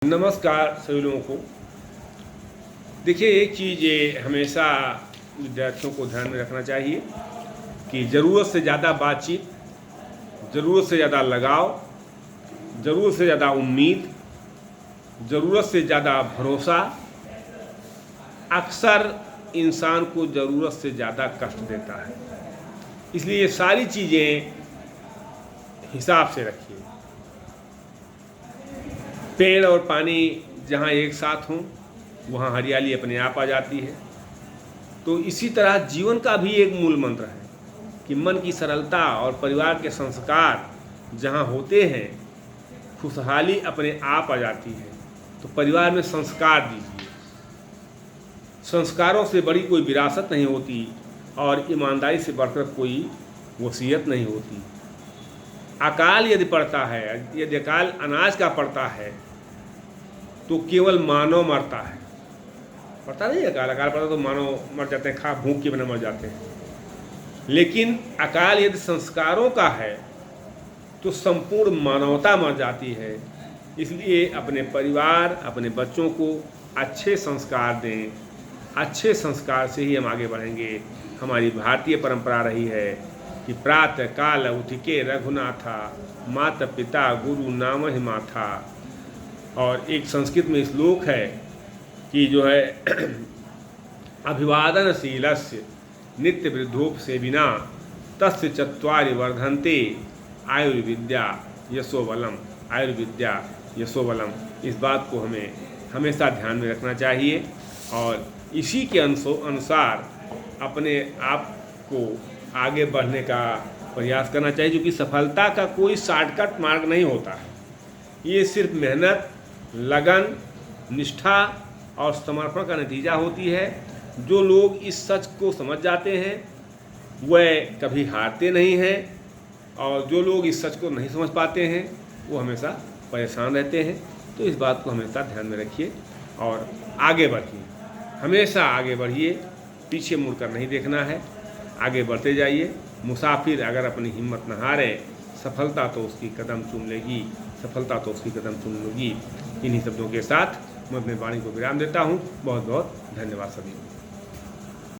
नमस्कार सभी लोगों को। देखिए, एक चीज़ ये हमेशा विद्यार्थियों को ध्यान में रखना चाहिए कि ज़रूरत से ज़्यादा बातचीत, ज़रूरत से ज़्यादा लगाव, ज़रूरत से ज़्यादा उम्मीद, ज़रूरत से ज़्यादा भरोसा अक्सर इंसान को ज़रूरत से ज़्यादा कष्ट देता है। इसलिए ये सारी चीज़ें हिसाब से रखिए। पेड़ और पानी जहाँ एक साथ हों वहाँ हरियाली अपने आप आ जाती है। तो इसी तरह जीवन का भी एक मूल मंत्र है कि मन की सरलता और परिवार के संस्कार जहाँ होते हैं खुशहाली अपने आप आ जाती है। तो परिवार में संस्कार दीजिए। संस्कारों से बड़ी कोई विरासत नहीं होती और ईमानदारी से बढ़कर कोई वसीयत नहीं होती। अकाल यदि पड़ता है, यदि अकाल अनाज का पड़ता है तो केवल मानव मरता है। पता नहीं है, अकाल पड़ता तो मानव मर जाते हैं, खा भूख के बिना मर जाते हैं। लेकिन अकाल यदि संस्कारों का है तो संपूर्ण मानवता मर जाती है। इसलिए अपने परिवार, अपने बच्चों को अच्छे संस्कार दें। अच्छे संस्कार से ही हम आगे बढ़ेंगे। हमारी भारतीय परंपरा रही है कि प्रातः काल उठिके रघुनाथा, माता पिता गुरु नाम ही माथा। और एक संस्कृत में श्लोक है कि जो है अभिवादनशीलस्य नित्य वृद्धोपसेविना तस्य चत्वारि वर्धन्ते आयुर्विद्या यशोबलम। आयुर्विद्या यशोबलम, इस बात को हमें हमेशा ध्यान में रखना चाहिए और इसी के अनुसार अपने आप को आगे बढ़ने का प्रयास करना चाहिए, क्योंकि सफलता का कोई शॉर्टकट मार्ग नहीं होता है। ये सिर्फ मेहनत, लगन, निष्ठा और समर्पण का नतीजा होती है। जो लोग इस सच को समझ जाते हैं वह कभी हारते नहीं हैं, और जो लोग इस सच को नहीं समझ पाते हैं वो हमेशा परेशान रहते हैं। तो इस बात को हमेशा ध्यान में रखिए और आगे बढ़िए। हमेशा आगे बढ़िए, पीछे मुड़कर नहीं देखना है, आगे बढ़ते जाइए। मुसाफिर अगर अपनी हिम्मत न हारे, सफलता तो उसकी कदम चूम लेगी, सफलता तो उसकी कदम चूम लेगी। इन्हीं शब्दों के साथ मैं अपने वाणी को विराम देता हूँ। बहुत बहुत धन्यवाद सभी को।